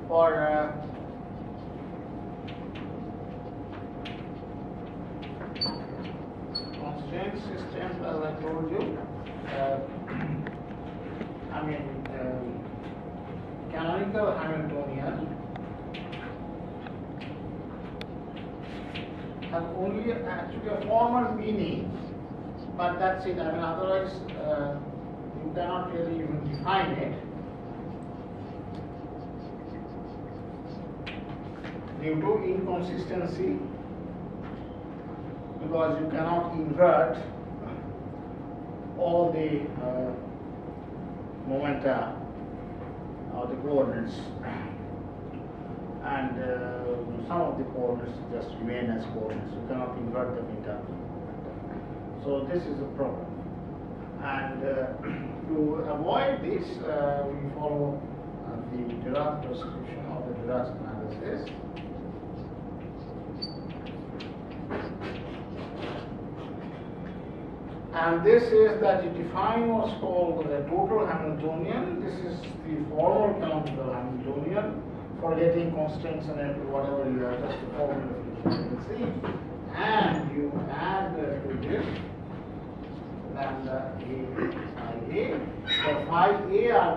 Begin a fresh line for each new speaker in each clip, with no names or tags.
for constraint systems, as I told you, canonical Hamiltonian has only actually a formal meaning, but that's it. Otherwise you cannot really even define it due to inconsistency, because you cannot invert all the momenta or the coordinates, and some of the coordinates just remain as coordinates. You cannot invert them in terms of momenta. So this is a problem, and to avoid this, we follow the Dirac prescription or the Dirac analysis. And this is that you define what's called the total Hamiltonian. This is the formal canonical Hamiltonian for getting constraints and whatever you have, just the formula of efficiency. And you add to this lambda A phi A. So phi A are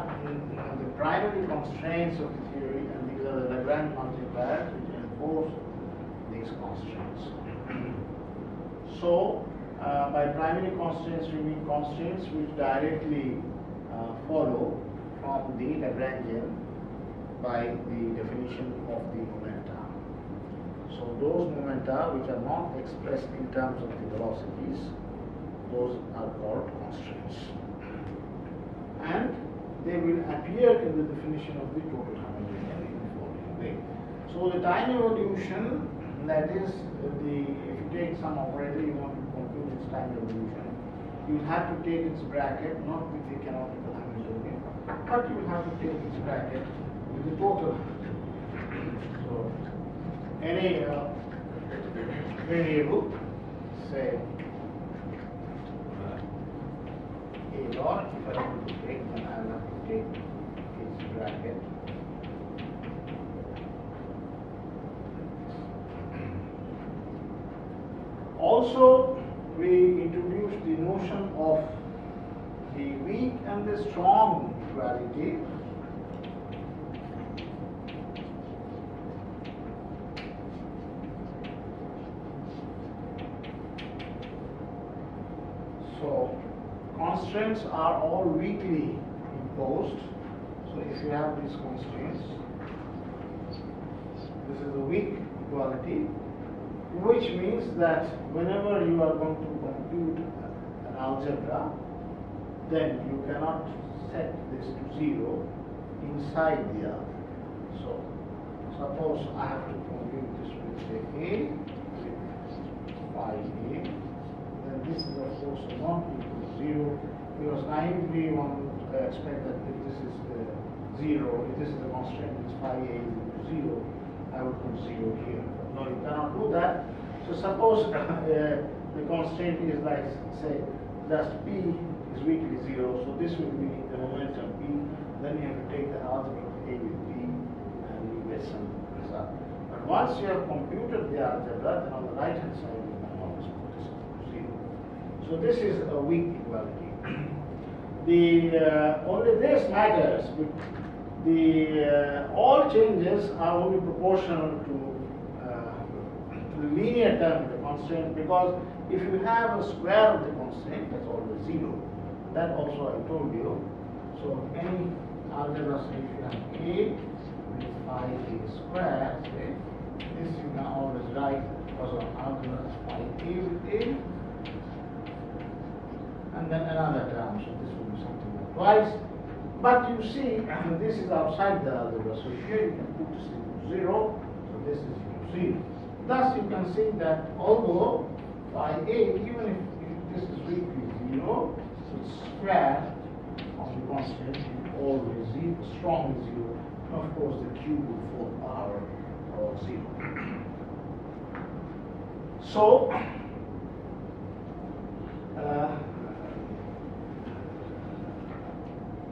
the primary constraints of the theory, and these are the Lagrange multipliers which enforce these constraints. So by primary constraints, we mean constraints which directly follow from the Lagrangian by the definition of the momenta. So those momenta which are not expressed in terms of the velocities, those are called constraints. And they will appear in the definition of the total Hamiltonian in the following way. So the time evolution, that is if you take some operator, you want to compute its time evolution, you have to take its bracket, not with the canonical Hamiltonian, but you have to take its bracket with the total. So any variable, say A dot, if I want to take, then I will have to take its bracket. Also, we introduced the notion of the weak and the strong equality. So, constraints are all weakly imposed. So, if you have these constraints, this is a weak equality, which means that whenever you are going to compute an algebra, then you cannot set this to 0 inside the algebra. So, suppose I have to compute this with say A, with phi A, then this is of course not equal to 0, because naively one would expect that if this is 0, if this is the constraint, it's phi A is equal to 0, I would put 0 here. No, you cannot do that. So suppose the constraint is like, say, just P is weakly 0, so this will be the momentum P, then you have to take the algebra of A with P, and you get some result. But once you have computed the algebra, then on the right hand side you can always put this equal to 0. So this is a weak equality. Only this matters. All changes are only proportional to the linear term of the constraint, because if you have a square of the constraint, that's always 0. That also I told you. So any algebra, say if you have A with phi A square, say, this you can always write because of algebra as phi A with A, and then another term, so this will be something like twice. But you see, this is outside the algebra, so here you can put this equal to 0, so this is equal to 0. Thus you can see that although phi A, even if this is weakly 0, its square of the constraint is always 0, strongly 0, and of course the cube will form power of 0. So,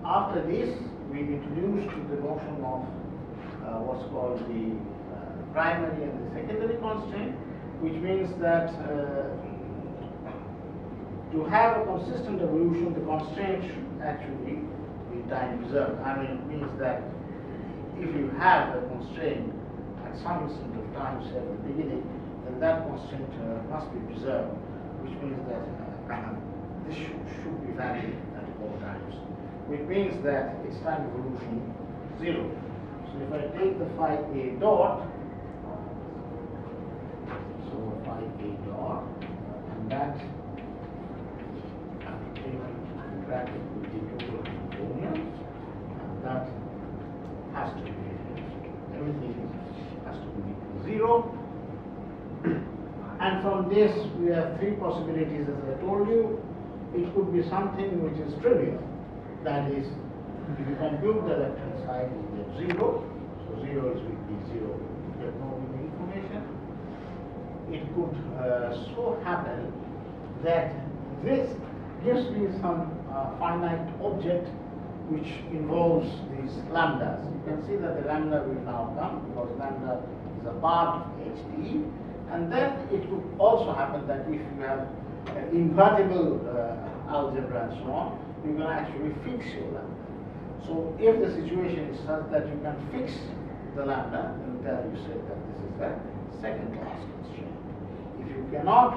after this, we introduced the notion of what's called the primary and the secondary constraint, which means that to have a consistent evolution, the constraint should actually be time preserved. I mean, it means that if you have a constraint at some instant of time, say at the beginning, then that constraint must be preserved, which means that this should be valid at all times, which means that its time evolution 0. So if I take the phi a dot, so phi a dot, and that bracket with the total components, and that has to be, everything has to be 0. And from this we have three possibilities, as I told you. It could be something which is trivial, that is, if you compute the left hand side, you get 0, so 0 is with the 0, you get no new information. It could so happen that this gives me some finite object which involves these lambdas. You can see that the lambda will now come because lambda is a part of HD, and then it could also happen that if you have invertible algebra and so on, you can actually fix your lambda. So if the situation is such that you can fix the lambda, then you say that this is the second class constraint. If you cannot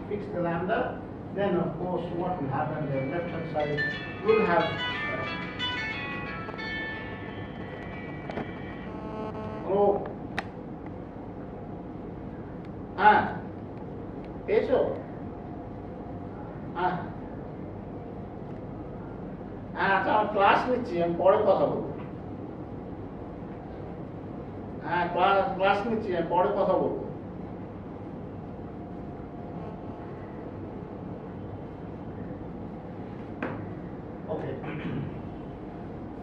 fix the lambda, then of course what will happen, the left hand side will have rho and peso and class নিচ্ছি আমি পরে কথা বলবো class নিচ্ছি আমি পরে কথা বলবো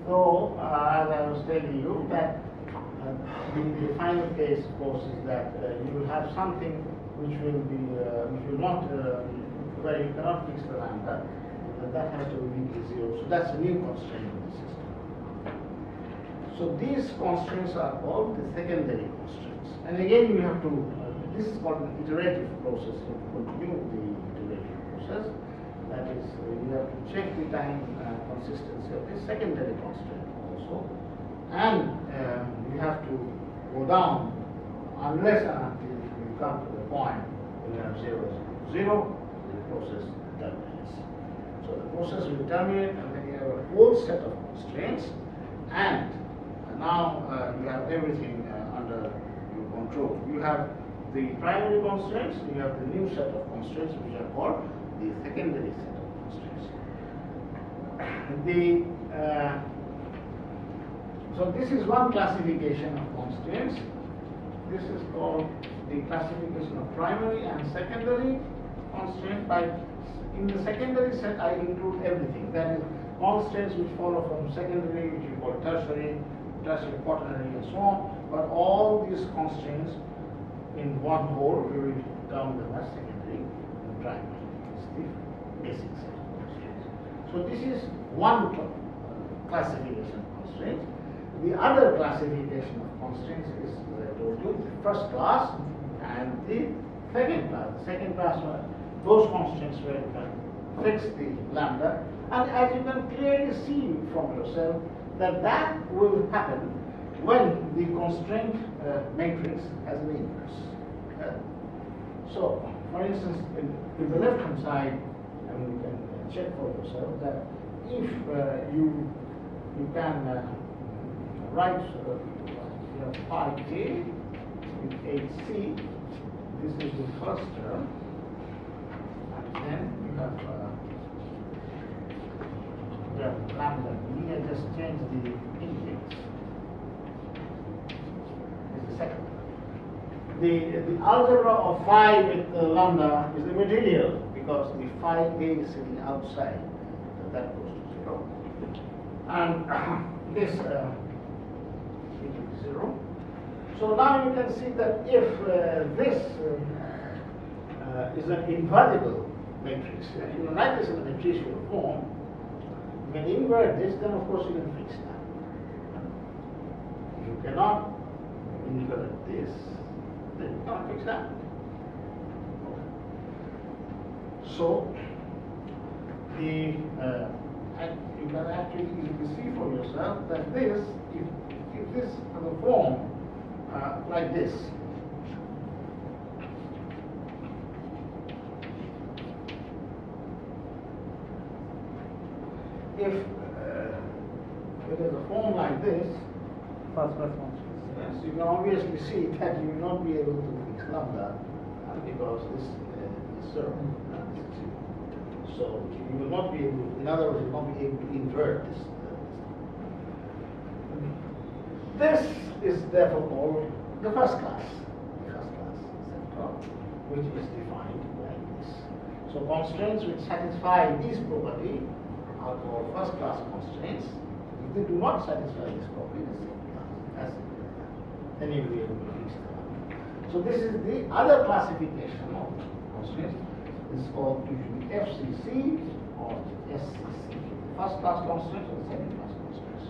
So, as I was telling you, that the final case, of course, is that you will have something which will be, which will not, where you cannot fix the lambda, that has to be equal to 0. So that's a new constraint in the system. So these constraints are called the secondary constraints. And again, you have to, this is called an iterative process. You continue the iterative process. That is, you have to check the time consistency of the secondary constraint also, and you have to go down unless and until you come to the point when you have 0 is equal to 0, the process terminates. So the process will terminate, and then you have a whole set of constraints, and now you have everything under your control. You have the primary constraints, you have the new set of constraints which are called the secondary set of constraints. So this is one classification of constraints. This is called the classification of primary and secondary constraints. In the secondary set, I include everything. That is, constraints which follow from secondary, which we call tertiary, quaternary, and so on. But all these constraints in one whole, we will term them as secondary and primary. The basic set of constraints. So this is one classification of constraints. The other classification of constraints is, as I told you, the first class and the second class. The second class are those constraints where you can fix the lambda, and as you can clearly see from yourself that will happen when the constraint matrix has an inverse. So, for instance, in the left-hand side, and you can check for yourself that if you can write you have phi k with hc, this is the first term, and then you have lambda b, and just change the index. This is the second. The algebra of phi with lambda is immaterial because the phi k is sitting outside, so that goes to 0. And this will be 0. So now you can see that if this is an invertible matrix, you can write this in a matricial form. You can invert this, then of course you can fix that. you cannot incorrect this, then you cannot fix that. Okay. So, and you can actually easily see for yourself that this, if this has a form like this, if it has a form like this,
First class constraint.
yes, you can obviously see that you will not be able to fix lambda because this is zero. So you will not be able, in other words, you will not be able to invert this. This is therefore called the first class sector, which is defined like this. So constraints which satisfy this property are called first class constraints. If they do not satisfy this property, the second class, then you will be able to fix them. So this is the other classification of constraints. This is called usually FCC or SCC. First class constraints or second class constraints.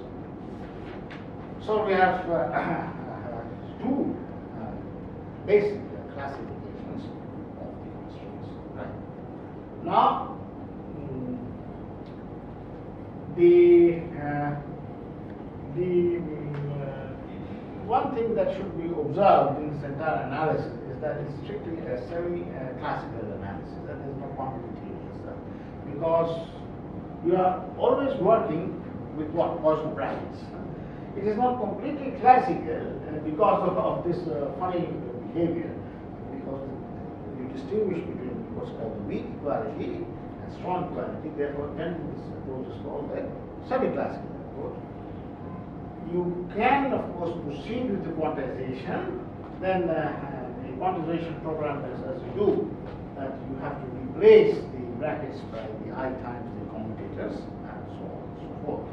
So we have two basic classifications of the constraints. Right. Now, the one thing that should be observed in this entire analysis is that it's strictly a semi-classical analysis, that is not quantitative stuff, because you are always working with what? Poisson brackets. It is not completely classical because of this funny behavior, because you distinguish between what's called the weak equality and strong equality, therefore then this approach is called a semi-classical approach. You can, of course, proceed with the quantization, then the quantization program as you do, that you have to replace the brackets by the I times the commutators, and so on and so forth.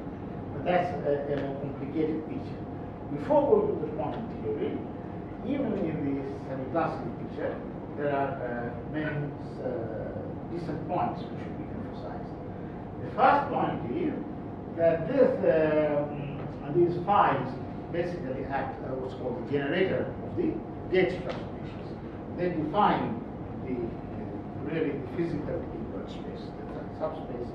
But that's a more complicated picture. Before going to the quantum theory, even in the semi-classical picture, there are many decent points which should be emphasized. The first point is that these files basically act as what's called the generator of the gauge transformations. They define really the physical Hilbert space. The subspace,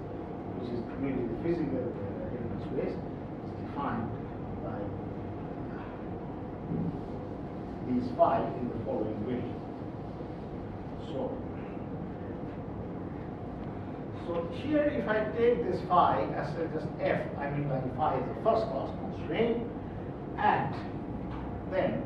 which is really the physical Hilbert space, is defined by these files in the following way. So here, if I take this phi as just f, I mean by phi is a first class constraint, and then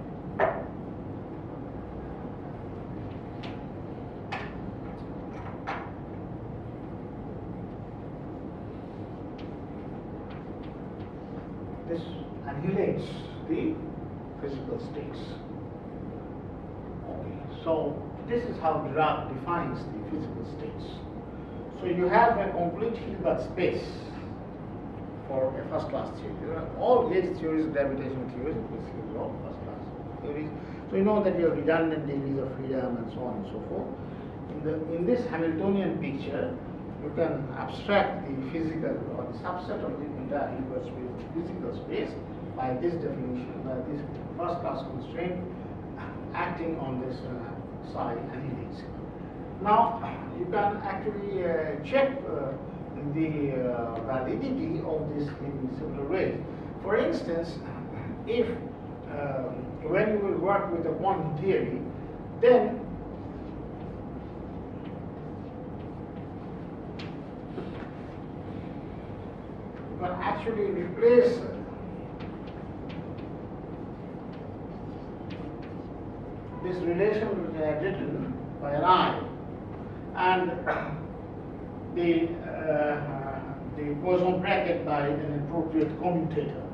this annihilates the physical states. Okay, so this is how Dirac defines the physical states. So you have a complete Hilbert space for a first-class theory. All gauge theories, gravitational theories, basically all first-class theories. So you know that you have redundant degrees of freedom and so on and so forth. In this Hamiltonian picture, you can abstract the physical or the subset of the entire Hilbert space, physical space, by this definition, by this first-class constraint acting on this psi annihilates. Now, you can actually check the validity of this in similar ways. For instance, if when you will work with a quantum theory, then you can actually replace this relation which I have written by an I, and the Poisson bracket by an appropriate commutator.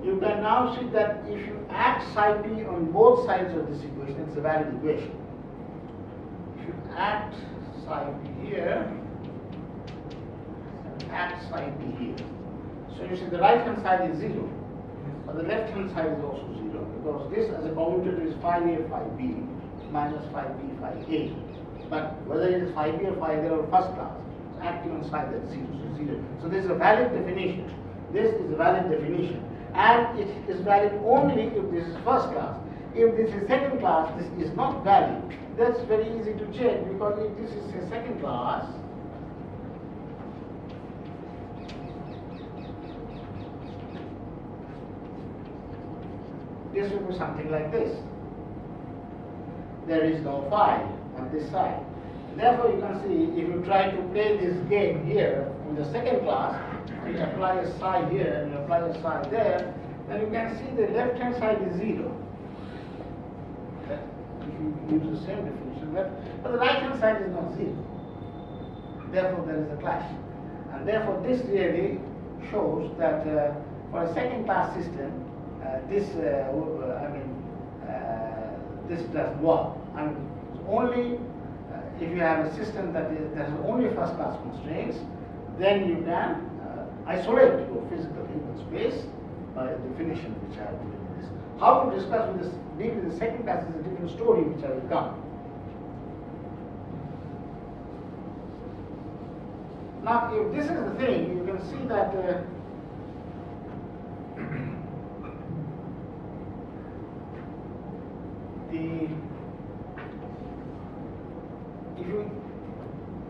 You can now see that if you add psi p on both sides of this equation, it's a valid equation. If you add psi p here, and add psi p here. So you see the right hand side is 0, but the left hand side is also 0, because this as a commutator is phi a phi b minus phi b phi a. But whether it is phi b or phi a or first class, it's acting on side that's 0, so 0. So this is a valid definition. This is a valid definition. and it is valid only if this is first class. If this is second class, this is not valid. That's very easy to check, because if this is a second class, this will be something like this. There is no phi on this side. Therefore, you can see, if you try to play this game here in the second class, you apply a psi here and you apply a psi there, then you can see the left hand side is 0. If you use the same definition, but the right hand side is not 0. Therefore, there is a clash. And therefore, this really shows that for a second class system, this does work. I mean, only if you have a system that has only first class constraints, then you can isolate your physical Hilbert space by a definition which I have given in this. How to discuss with this deal with the second class is a different story which I will come. Now, if this is the thing, you can see that if you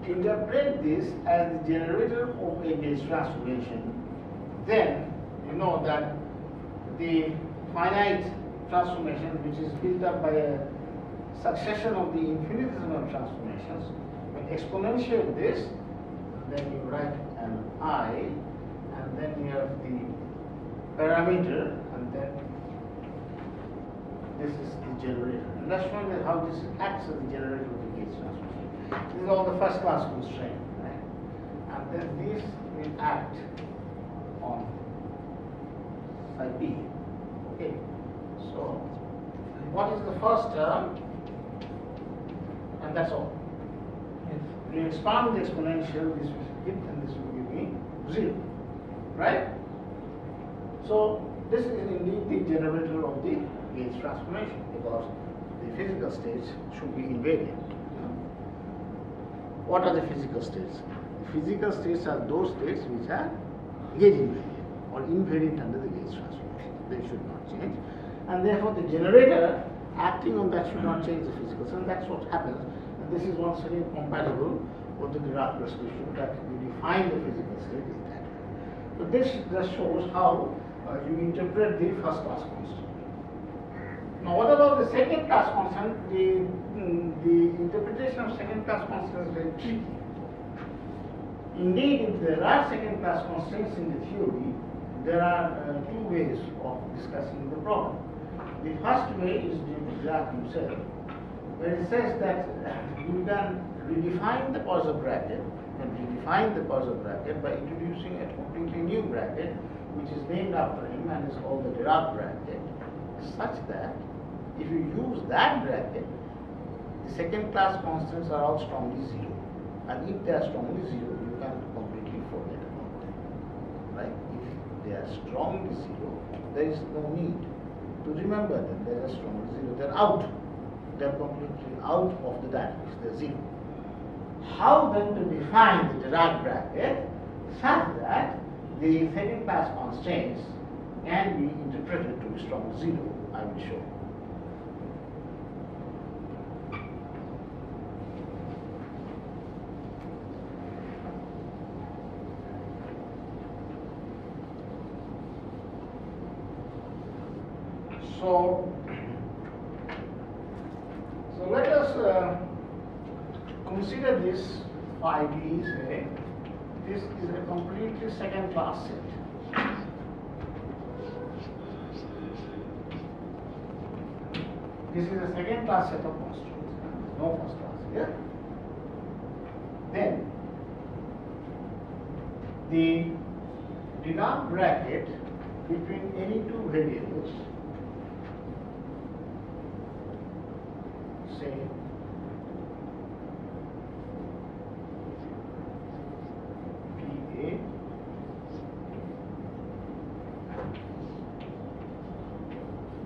interpret this as the generator of a gauge transformation, then you know that the finite transformation, which is built up by a succession of the infinitesimal transformations, when exponentiate this, then you write an I, and then you have the parameter, and then this is the generator. And that's showing that how this acts as the generator of the gauge transformation. This is all the first class constraint, right? And then these will act on psi p. Okay. So what is the first term? And that's all.
Yes.
When you expand the exponential, this will hit and this will give me 0. Right? So this is indeed the generator of the gauge transformation, because the physical states should be invariant. What are the physical states? The physical states are those states which are gauge invariant or invariant under the gauge transformation. They should not change. And therefore the generator acting on that should not change the physical state. And that's what happens. And this is once again compatible with the Dirac resolution, that you define the physical state in that way. So this just shows how you interpret the first class constant. Now, what about the second class constant? The interpretation of second class constant is very tricky. Indeed, if there are second class constraints in the theory, there are two ways of discussing the problem. The first way is due to Dirac himself, where he says that you can redefine the Poisson bracket, by introducing a completely new bracket, which is named after him and is called the Dirac bracket, such that if you use that bracket, the second class constants are all strongly 0. And if they are strongly 0, you can completely forget about them. Right? If they are strongly 0, there is no need to remember them. They are strongly 0. They are out. They are completely out of the dynamics. They are 0. How then to define the Dirac bracket such that the second class constraints can be interpreted to be strongly 0? I will show. So let us consider this phi b, say, this is a completely second class set. This is a second class set of constraints, no first class here. Then the Dirac bracket between any two variables, say PA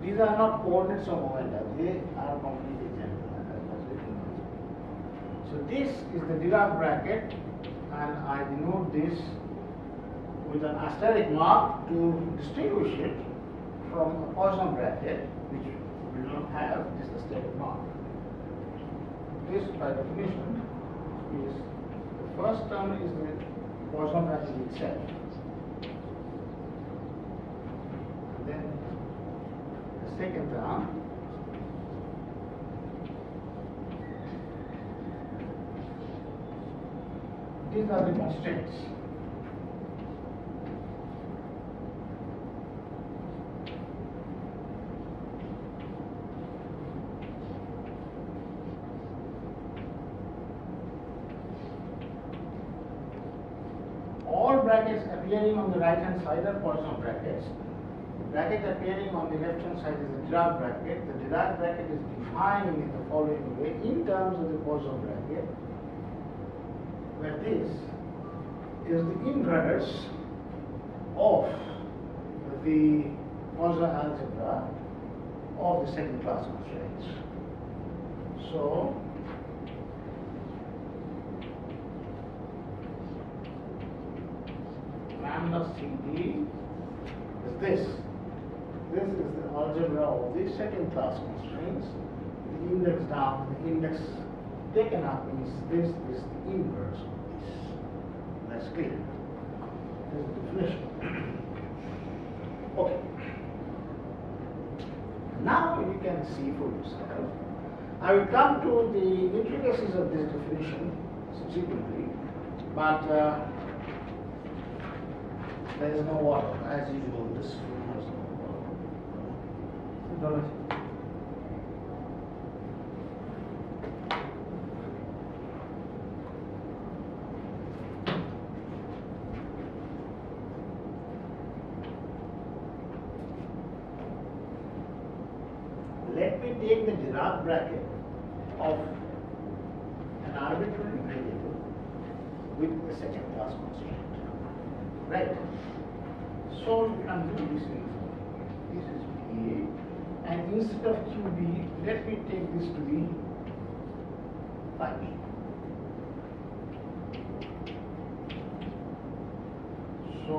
these are not coordinates of momenta, they are completely general. So this is the Dirac bracket, and I denote this with an asterisk mark to distinguish it from a Poisson bracket, which will not have this asterisk mark. This, by definition, is the first term is the Poisson bracket itself. And then the second term these are the constraints. All brackets appearing on the right hand side are Poisson brackets. The bracket appearing on the left hand side is the Dirac bracket. The Dirac bracket is defined in the following way in terms of the Poisson bracket, where this is the inverse of the Poisson algebra of the second class constraints. So, lambda CD is this. This is the algebra of the second class constraints. The index down, the index taken up means this is the inverse of this. That's clear. This is the definition. Okay. Now you can see for yourself. I will come to the intricacies of this definition subsequently, but there is no water as usual. This room has no water. Let me take the Dirac bracket of an arbitrary variable with the second class constraint. Right? So you can do this in this is PA, and instead of QB, let me take this to be phi B. So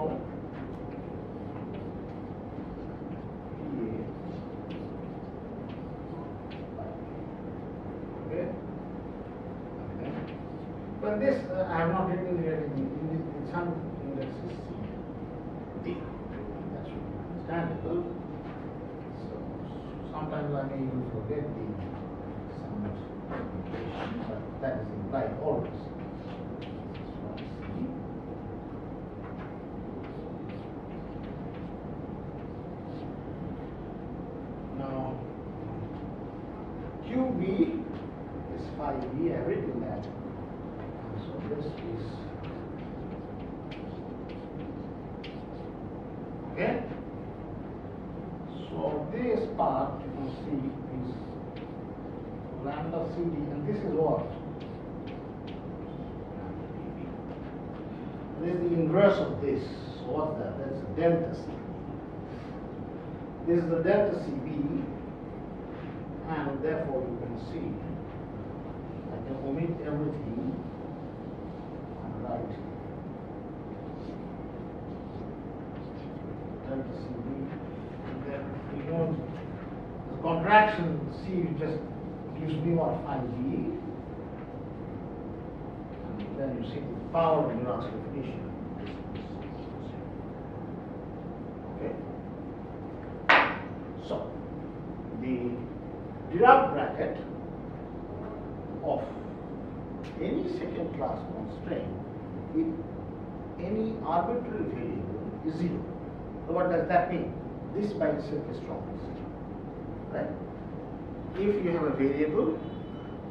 but this I have not written here in some indexes D. That should be understandable. So sometimes I may even forget the some notation, but that is implied always. Now QB is phi B. I have written that. So this is okay. So this part you can see is lambda CD, and this is what? This is the inverse of this. So what's that? That's delta C. This is the delta CB, and therefore you can see I can omit everything. Right. Delta CB. And then we want the contraction C just gives me what? Phi B. And then you see the power of Dirac's definition. Okay. So the Dirac bracket of any second class constraint with any arbitrary variable is 0. So what does that mean? This by itself is strong. Right? If you have a variable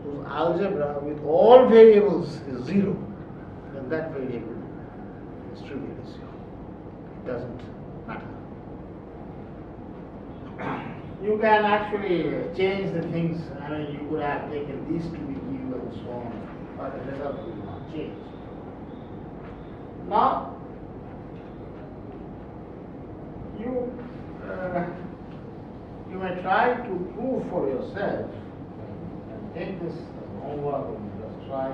whose algebra with all variables is 0, then that variable is trivially 0. It doesn't matter. You can actually change the things. I mean, you could have taken these to be Q and so on, but the result will not change. Now, you may try to prove for yourself, and take this as homework and just try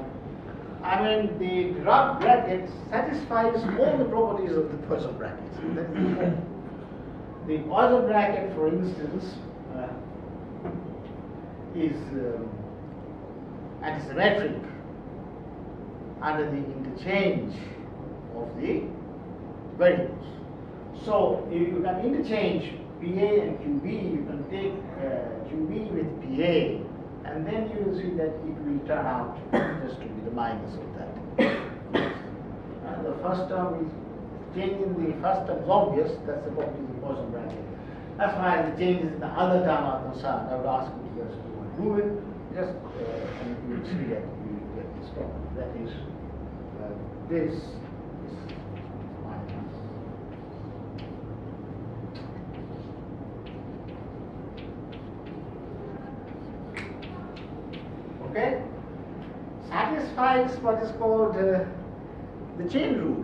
I mean, the Dirac bracket satisfies all the properties of the Poisson bracket. The Poisson bracket, for instance, is antisymmetric under the interchange of the variables. So you can interchange PA and QB. You can take QB with PA, and then you will see that it will turn out just to be the minus of that. And the first term is changing the first term is obvious. That's the property of the Poisson bracket. As far as the changes in the other term are concerned, I would ask you to just do it. Just and you will see that you will get this property. That is this is minus. Okay? Satisfies what is called the chain rule.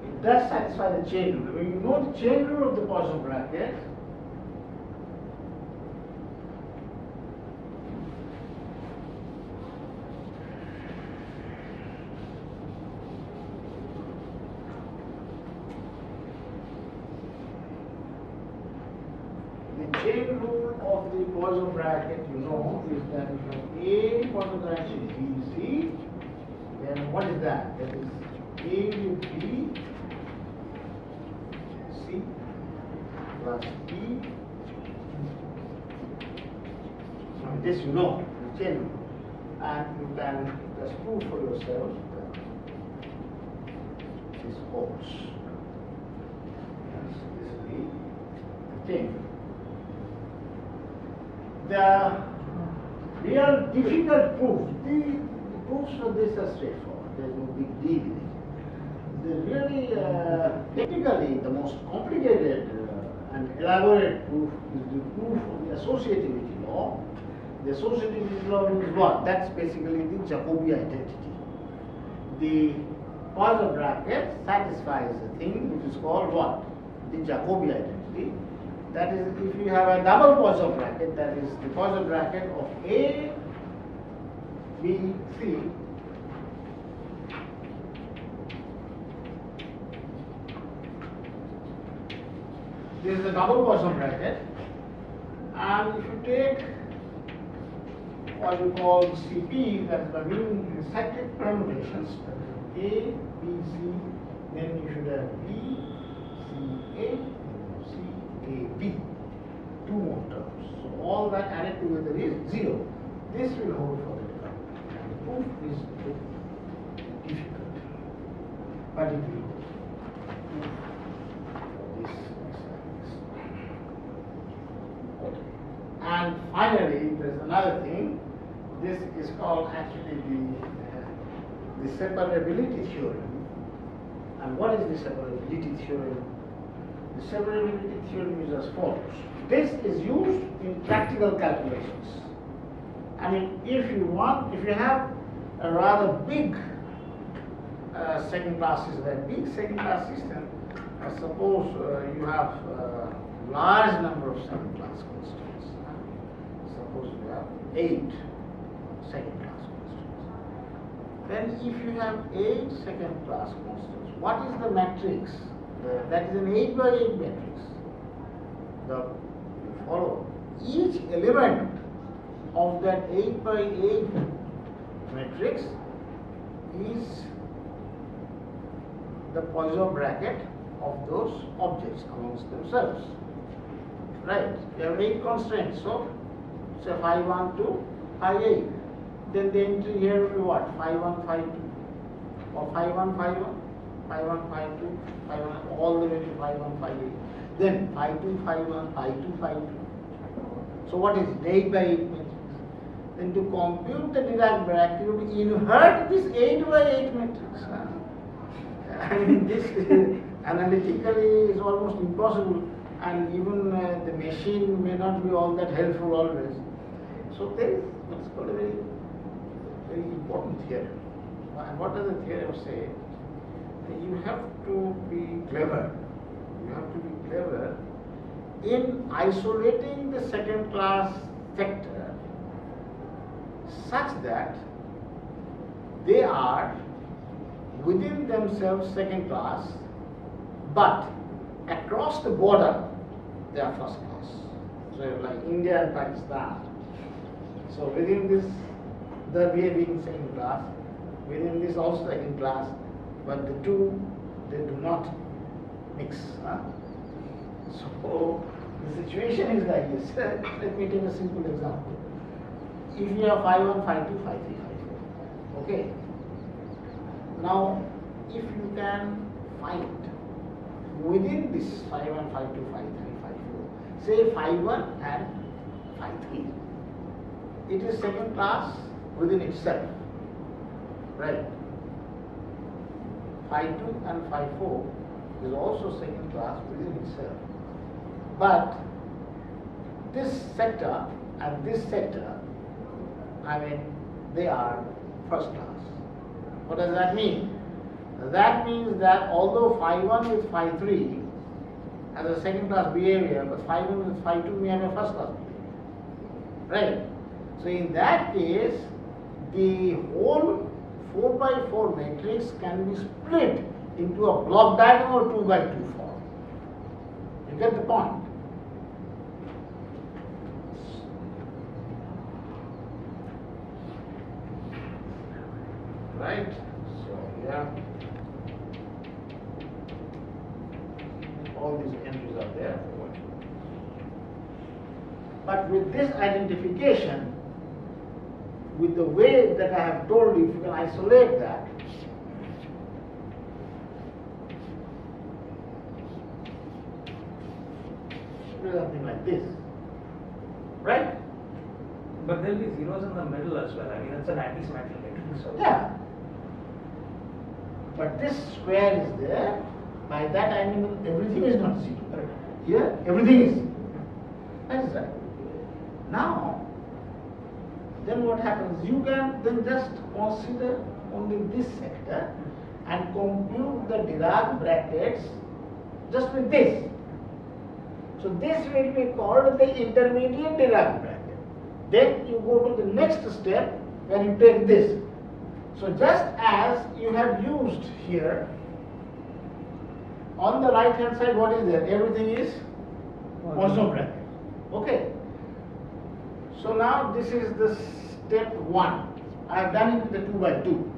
It does satisfy the chain rule. When you know the chain rule of the Poisson bracket, of the Poisson bracket, you know, is that if A Poisson bracket is BC, then what is that? That is A with B, C plus E. Now this you know, the chain rule. And you can just prove for yourself that this holds. Yes, this is the chain rule. The real difficult proof, the proofs for this are straightforward. There is no big deal in it. The really technically the most complicated and elaborate proof is the proof of the associativity law. The associativity law is what? That's basically the Jacobi identity. The Poisson bracket satisfies a thing which is called what? The Jacobi identity. That is, if you have a double Poisson bracket, that is the Poisson bracket of A, B, C, this is a double Poisson bracket, and if you take what you call CP, that's the mean cyclic permutations, A, B, C, then you should have B, C, A, B, two more terms. So all that added together is 0. This will hold for the term. And the proof is difficult, but it will hold for this. And finally, there's another thing. This is called actually the separability theorem. And what is the separability theorem? The separability theorem is as follows. This is used in practical calculations. I mean, if you have a rather big second class system, a big second class system, suppose you have a large number of second class constants. Suppose you have 8 second class constants. Then if you have 8 second class constants, what is the matrix? That is an 8 by 8 matrix. You follow. Each element of that 8 by 8 matrix is the Poisson bracket of those objects amongst themselves. Right? You have 8 constraints. So, say phi 1 to phi 8. Then the entry here will be what? Phi 1, phi 2. Or phi 1, phi 1. Phi 1, phi 2, phi 1, all the way to phi 1, phi 8. Then phi 2, phi 1, phi 2, phi 2. So what is it? 8 by 8 matrix. Then to compute the Dirac bracket, you would invert this 8 by 8 matrix. I mean, this analytically is almost impossible, and even the machine may not be all that helpful always. So there is what's called a very, very important theorem. And what does the theorem say? You have to be clever. You have to be clever in isolating the second class vector such that they are within themselves second class, but across the border they are first class. So like India and Pakistan. So within this, the being second class, within this also second class, but the two, they do not mix. Huh? So the situation is like this. Let me take a simple example. If you have 5 1, 5 2, 5 3, 5 4, okay. Now, if you can find within this 5 1, 5 2, 5 3, 5 4, say 5 1 and 5 3, it is second class within itself, right? 5 2 and 5 4 is also second class within itself. But this sector and this sector, I mean, they are first class. What does that mean? That means that although 5 1 with 5 3 has a second class behavior, but 5 1 with 5 2 may have a first class behavior. Right? So in that case, the whole 4 by 4 matrix can be split into a block diagram or 2 by 2 form. You get the point? Right? So yeah, all these entries are there. But with this identification, with the way that I have told you, if you can isolate that, do something like this, right?
But there will be zeros in the middle as well. I mean, it's an anti-symmetric matrix. So
Yeah. But this square is there. By that I mean everything is not zero.
Correct.
Here, everything is zero. That is right. Now, then what happens? You can then just consider only this sector and compute the Dirac brackets just with this. So this will be called the intermediate Dirac bracket. Then you go to the next step where you take this. So just as you have used here, on the right hand side, what is there? Everything is Poisson bracket. Okay. So now this is the step 1. I have done it with the 2 by 2.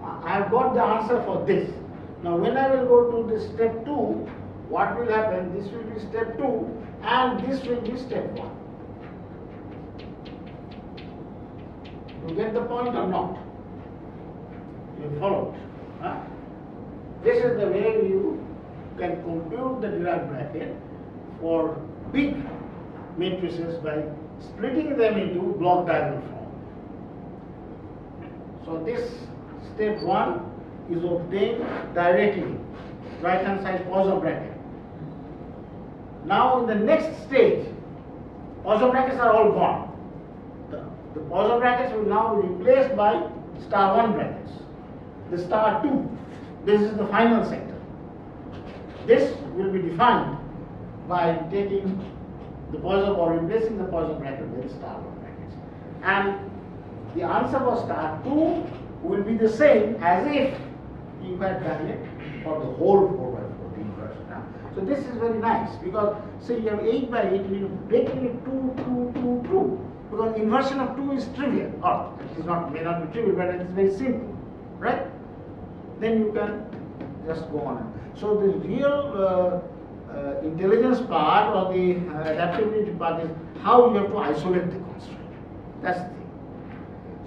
I have got the answer for this. Now when I will go to the step 2, what will happen? This will be step 2 and this will be step 1. You get the point or not? You follow? Huh? This is the way you can compute the Dirac bracket for big matrices by splitting them into block diagonal form. So this step 1 is obtained directly, right hand side Poisson bracket. Now in the next stage, Poisson brackets are all gone. The Poisson brackets will now be replaced by star 1 brackets. The star 2, this is the final sector. This will be defined by taking the Poisson or replacing the Poisson bracket with star 1 brackets. And the answer for star 2 will be the same as if you had done it for the whole 4 by 4 inversion. So this is very nice because say you have 8 by 8, you break it into 2, 2, 2, 2. Because inversion of 2 is trivial, or it is not, may not be trivial, but it is very simple, right? Then you can just go on. So the real intelligence part or the adaptability part is how you have to isolate the constraint. That's the thing.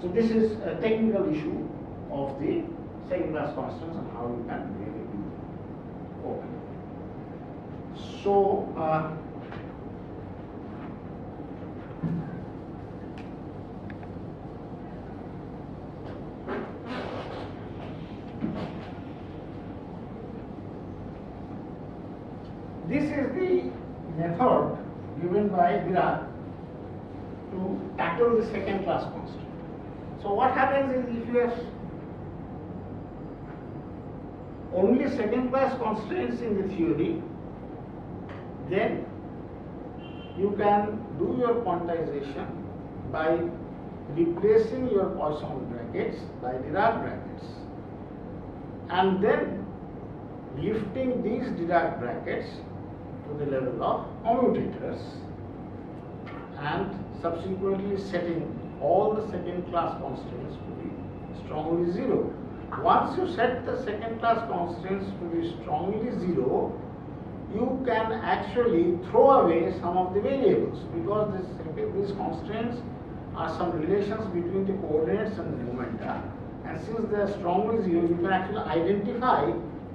So this is a technical issue of the second class constants and how you can really do it. Okay. So this is the method given by Dirac to tackle the second class constant. So what happens is if you have only second class constraints in the theory, then you can do your quantization by replacing your Poisson bracket brackets by Dirac brackets, and then lifting these Dirac brackets to the level of commutators and subsequently setting all the second class constraints to be strongly 0. Once you set the second class constraints to be strongly 0, you can actually throw away some of the variables, because these constraints are some relations between the coordinates and the momenta, and since they are strongly 0, you can actually identify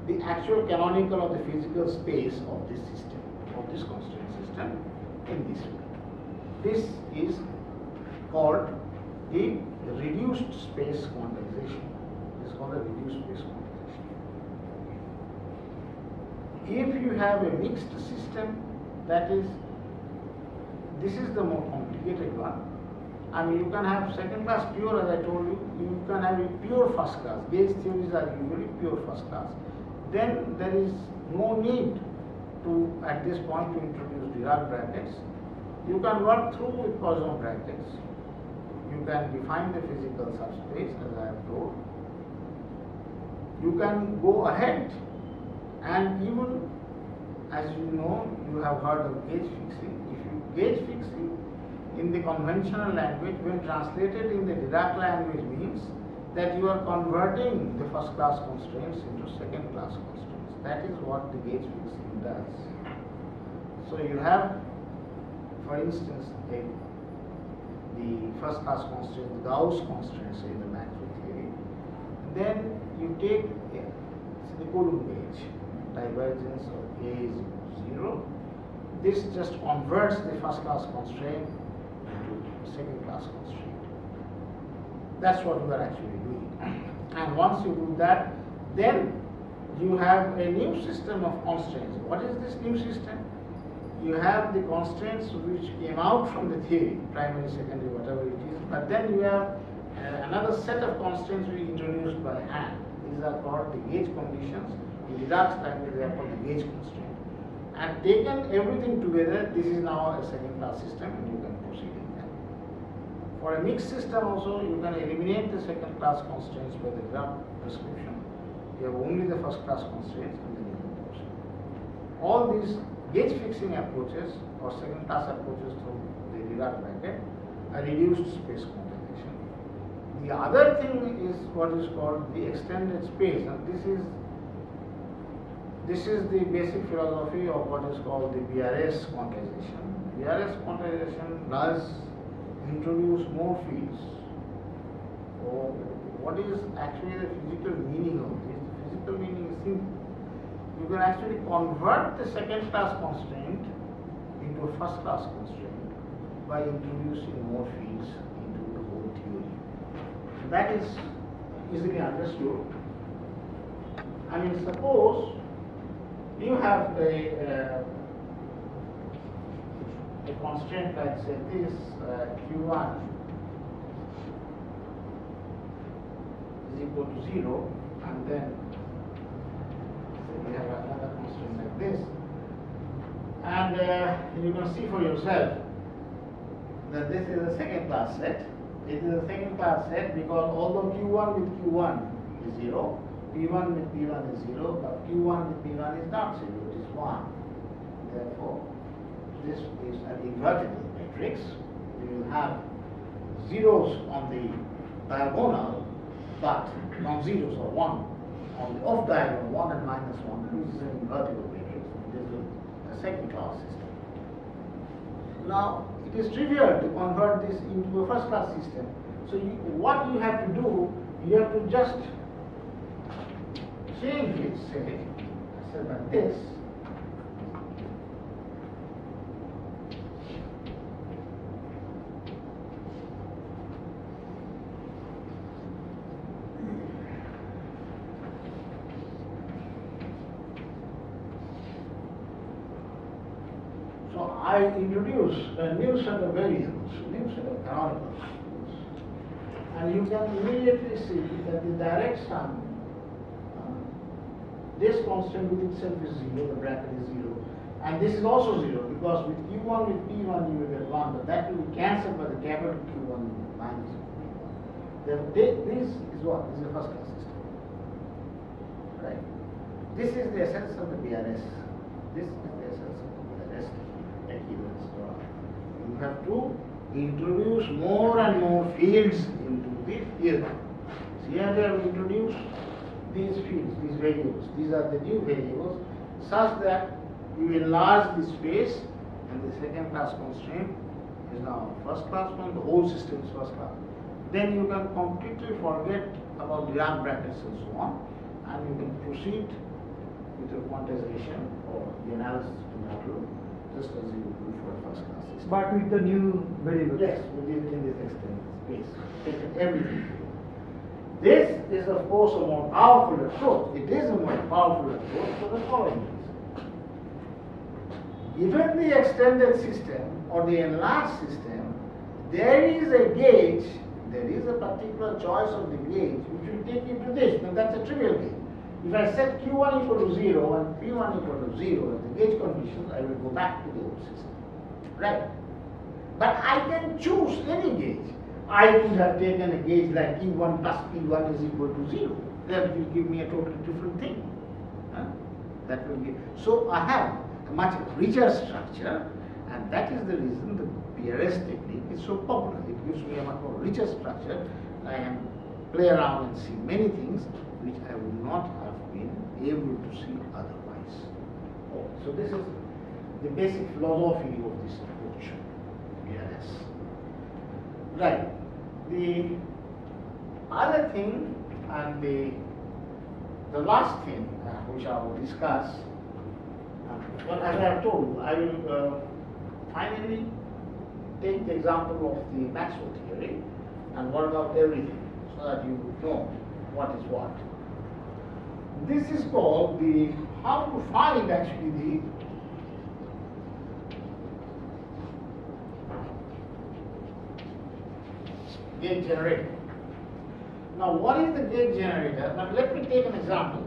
the actual canonical or the physical space of this system, of this constraint system in this way. This is called the reduced space quantization. It is called a reduced space quantization. If you have a mixed system, that is, this is the more complicated one. I mean, you can have second class pure, as I told you. You can have a pure first class. Gauge theories are usually pure first class. Then there is no need to, at this point, to introduce Dirac brackets. You can work through with Poisson brackets. You can define the physical subspace, as I have told. You can go ahead and even, as you know, you have heard of gauge fixing. If you gauge fixing in the conventional language, when translated in the Dirac language, means that you are converting the first class constraints into second class constraints. That is what the gauge fixing does. So you have, for instance, the first class constraint, the Gauss constraints in the maxwell theory. Then you take the Coulomb gauge, divergence of A is equal to 0. This just converts the first class constraint into second class constraint. That's what you are actually doing. And once you do that, then you have a new system of constraints. What is this new system? You have the constraints which came out from the theory, primary, secondary, whatever it is, but then you have another set of constraints we introduced by hand. These are called the gauge conditions. In Dirac's language, they are called the gauge constraint. And taken everything together, this is now a second class system, and you can proceed in that. For a mixed system also, you can eliminate the second class constraints by the Dirac prescription. You have only the first class constraints, and then you can proceed. All these gauge fixing approaches or second class approaches through the Dirac bracket are reduced space quantization. The other thing is what is called the extended space. And this is the basic philosophy of what is called the BRS quantization. BRS quantization does introduce more fields. So what is actually the physical meaning of this? The physical meaning is simple. You can actually convert the second class constraint into a first class constraint by introducing more fields into the whole theory. So that is easily understood. I mean, suppose you have a constraint like say this Q1 is equal to 0, and then we have another constraint like this, and you can see for yourself that this is a second class set. It is a second class set because although Q1 with Q1 is 0, P1 with P1 is 0, but Q1 with P1 is not 0, it is 1. Therefore, this is an invertible matrix. You will have zeros on the diagonal, but non-zeros or 1 on the off diagonal, 1 and minus 1, which is an invertible matrix. This is a second class system. Now, it is trivial to convert this into a first class system. So what you have to do, you have to just change it, say like this. So I introduce a new set of variables, new set of canonicals, and you can immediately see that the direct sum, this constant with itself is 0, the bracket is 0, and this is also 0 because with Q1 with P1 you will get 1, but that will be cancelled by the capital Q1 minus P1. This is what? This is a first class system. Right? This is the essence of the BRS. This is the essence of the BRS equivalence. You have to introduce more and more fields into the here. So here we have introduced these fields, these variables. These are the new variables such that you enlarge the space, and the second class constraint is now first class one, the whole system is first class. Then you can completely forget about Dirac brackets and so on, and you can proceed with your quantization or the analysis model just as you do for a first class system.
But with the new variables.
Yes, within this extended space, taken everything. This is of course a more powerful approach. It is a more powerful approach for the following reason. Given the extended system or the enlarged system, there is a gauge, there is a particular choice of the gauge which will take you to this. Now that's a trivial gauge. If I set Q1 equal to 0 and P1 equal to 0 as the gauge conditions, I will go back to the old system. Right? But I can choose any gauge. I could have taken a gauge like Q1 plus P1 is equal to 0. That will give me a totally different thing. That will give. So I have a much richer structure, and that is the reason the BRS technique is so popular. It gives me a much more richer structure. I can play around and see many things which I would not have been able to see otherwise. So this is the basic philosophy of this approach, BRS. Right. The other thing and the last thing which I will discuss, well, as I have told you, I will finally take the example of the Maxwell theory and work out everything so that you know what is what. This is called the how to find actually the gauge generator. Now, what is the gauge generator? Now, let me take an example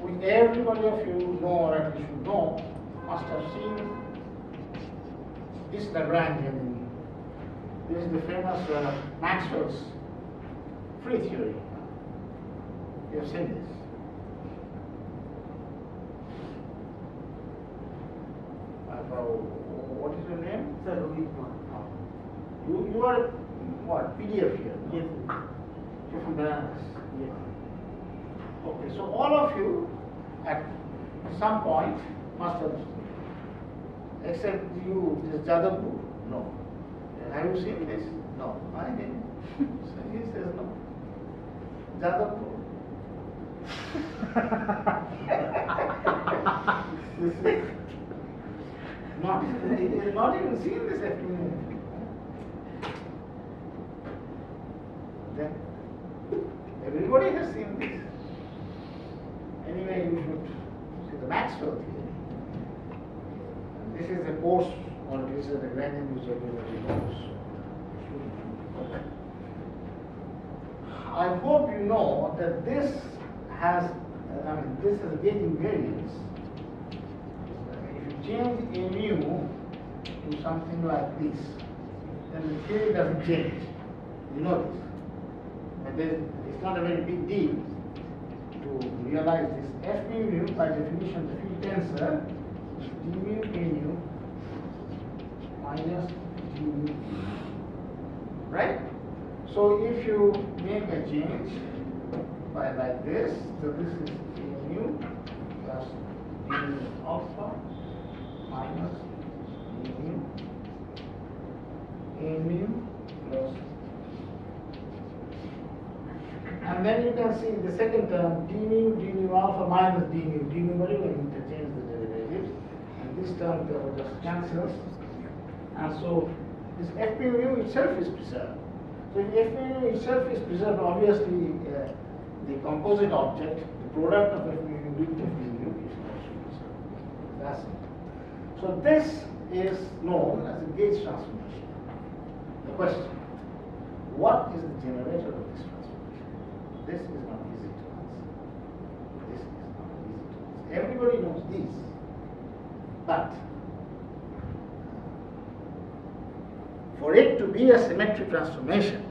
which everybody of you know, or at least you know, must have seen this Lagrangian. This is the famous Maxwell's free theory. You have seen this. What is your name?
Sir, Rabin.
You are what? PDF here? No?
Yes.
You're from Banaras.
Yes.
Okay, so all of you at some point must have, except you, this Jadavpur? No. Have you seen this? No. I didn't. So he says no. Jadavpur. This is not even seen this afternoon. Then everybody has seen this. Anyway, you should see the Maxwell theory. And this is a course, or this is the Lagrangian which everybody knows. I hope you know that this has, this is a gauge invariance. If you change mu to something like this, then the theory doesn't change. You know this. And it's not a very big deal to realize this. F mu, by definition, the field tensor is d mu a mu minus d mu. Right? So if you make a change by like this, so this is a mu plus d mu alpha minus d mu a mu plus, and then you can see the second term d mu alpha minus d mu, whatever, you interchange the derivatives, and this term just cancels, and so this f mu itself is preserved. So if f mu itself is preserved, obviously the composite object, the product of f mu with f mu is also preserved. That's it. So this is known as a gauge transformation. The question, what is the generator of this transformation? This is not easy to answer. This is not easy to answer. Everybody knows this, but for it to be a symmetric transformation,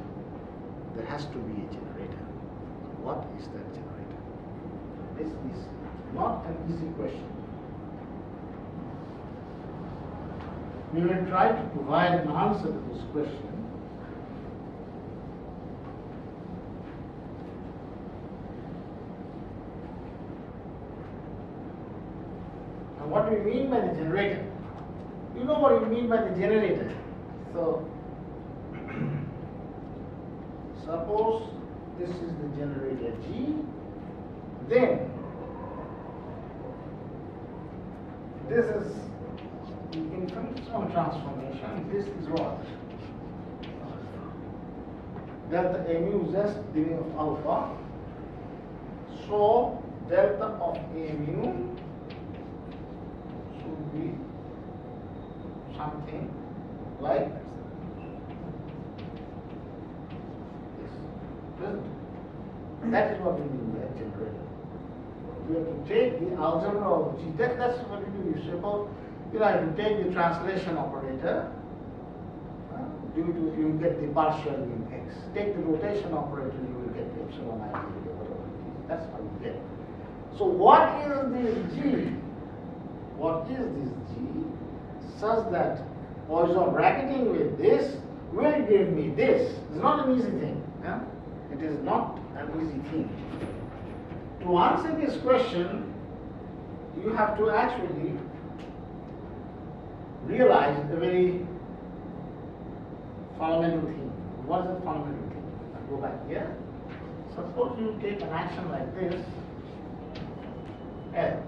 the has to be a generator. What is that generator? This is not an easy question. We will try to provide an answer to this question. And what do we mean by the generator? You know what we mean by the generator. So, suppose this is the generator G, then this is the infinitesimal transformation. This is what? Delta mu z degree of alpha. So delta of a mu should be something like this. Isn't it? That is what we mean by generator. We have to take the algebra of G. That's what we do. You suppose, if you take the translation operator, due to you get the partial in x. Take the rotation operator, you will get the epsilon I or whatever it is. That's how you get. So what is this G? What is this G? Such that horizontal bracketing with this will give me this. It's not an easy thing. It is not an easy thing. To answer this question, you have to actually realize a very fundamental thing. What is the fundamental thing? I'll go back here. Suppose you take an action like this, L.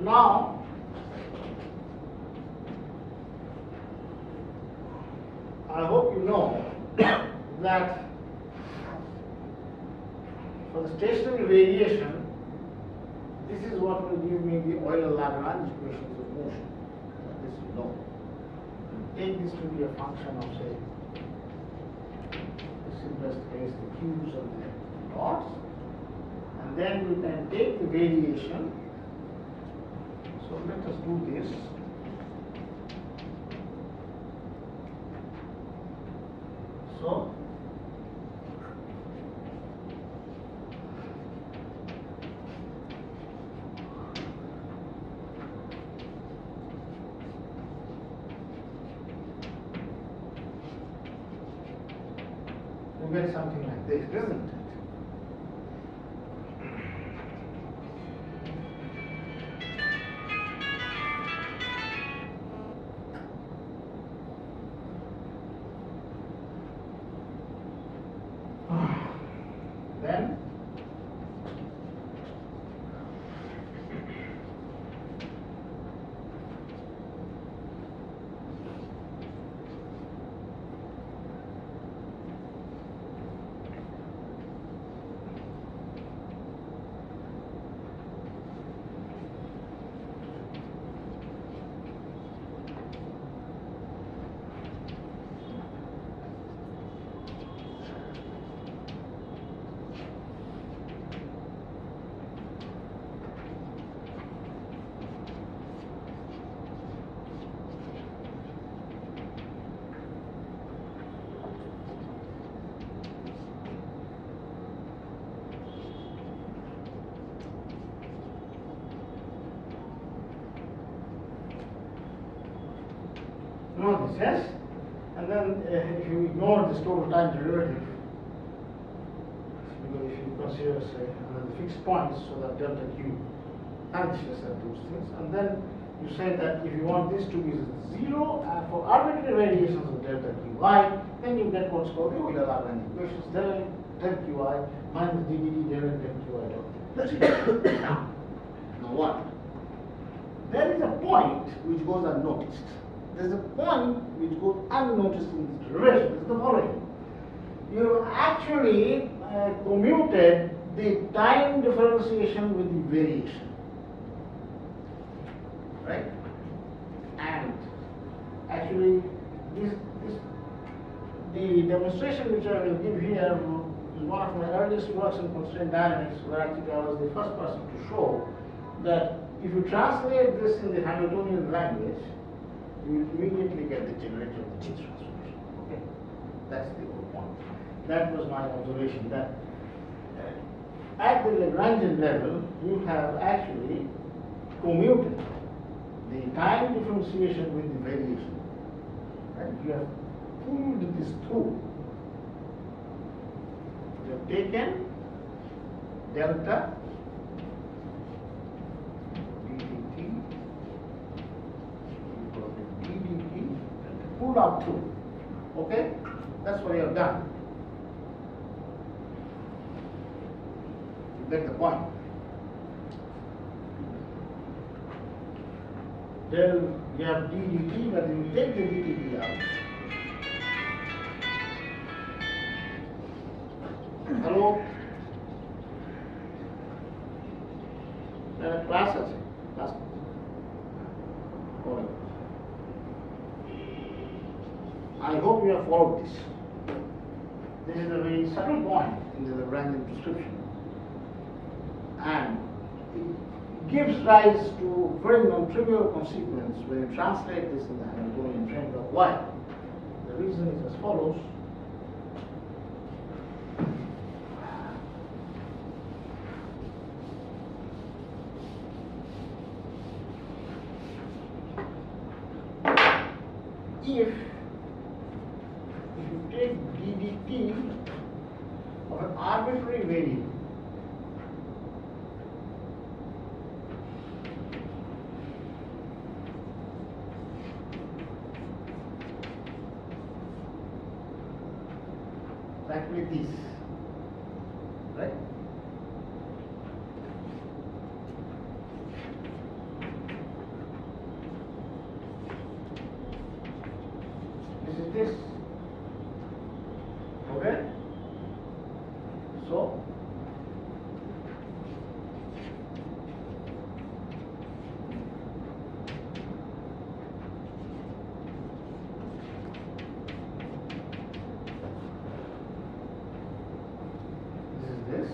Now, I hope you know that for the stationary variation, this is what will give me the Euler-Lagrange equations of motion. This you know. Take this to be a function of, say, the simplest case, the cubes of the dots, and then we can take the variation. So let us do this. So you get something like this, doesn't it? Then know this, yes? And then if you ignore this total time derivative, because if you consider, say, the fixed points, so that delta q vanishes at those things, and then you say that if you want this to be 0 for arbitrary variations of delta qi, then you get what's called the Euler-Lagrange equations, del qi minus ddt del qi dot. That's it. Now what? There is a point which goes unnoticed. There is a point which goes unnoticed in this derivation. It's the following. You actually commuted the time differentiation with the variation. Right? And actually, the demonstration which I will give here is one of my earliest works in constraint dynamics, where actually I was the first person to show that if you translate this in the Hamiltonian language, you will immediately get the generator of the G transformation. Okay. That's the whole point. That was my observation, that at the Lagrangian level, you have actually commuted the time differentiation with the variation. Right? You have pulled this through. You have taken delta ddt equal to ddt and pull out through. Okay? That's what you have done. You get the point. Then you have ddt, but you take the ddt out. Hello? Class আছে class following. I hope you have followed this. This is a very subtle point in the Lagrangian prescription, and it gives rise to very non-trivial consequence when you translate this in the Hamiltonian framework. Why? The reason is as follows. If you take ddt of an arbitrary variable, exactly this, right? This, okay? So, this is this.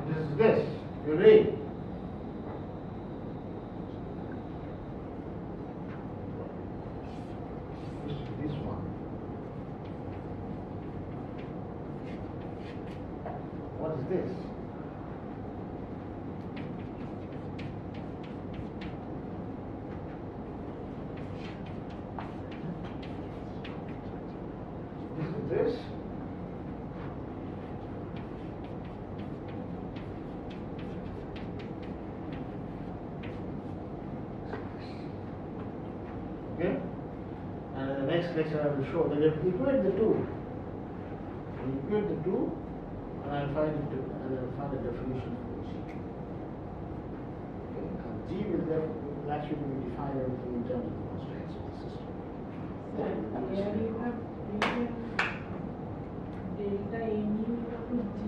This is this. You read. This is this one. What is this? This is this. Okay? And in the next lecture I will show that if you equate the two, and I'll find a definition for G. Okay? And G will actually be defined everything in terms of the constraints of the system.
Here you have written delta A mu equal to G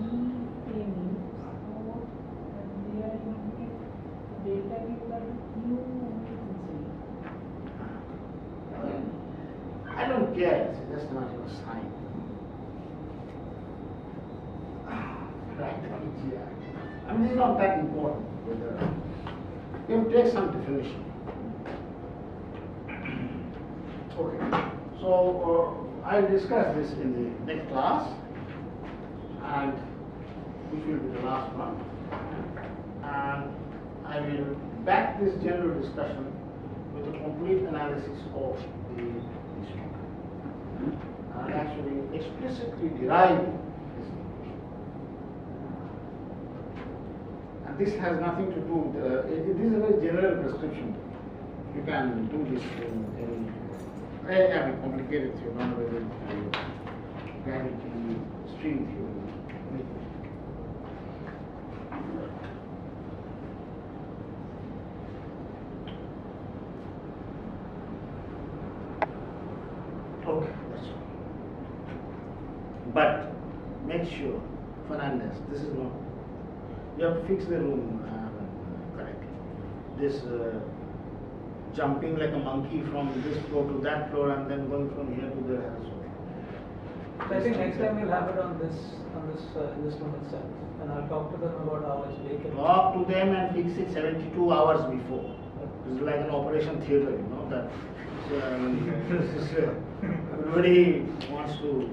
A mu. So, and there you have delta A equal to mu G.
I don't care, it's just a matter of sign. Right? I mean, it's not that important whether you take some definition. Okay, so I'll discuss this in the next class, and which will be the last one. And I will back this general discussion with a complete analysis of the issue, and actually explicitly derive this equation. And this has nothing to do with, it is a very general prescription. You can do this in any, I mean, complicated theory, non-resonant theory, gravity, string theory, anything. Okay, that's all. But make sure, Fernandez, this is not, you have to fix the room correctly. This jumping like a monkey from this floor to that floor and then going from here to there has
So I think next time we'll have it on this in this room itself, and I'll talk to them about how it's vacant.
Talk to them and fix it 72 hours before. It's like an operation theater, you know that. Everybody wants to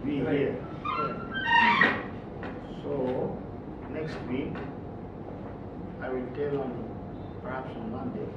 be
Right.
here. So next week I will tell on perhaps on Monday.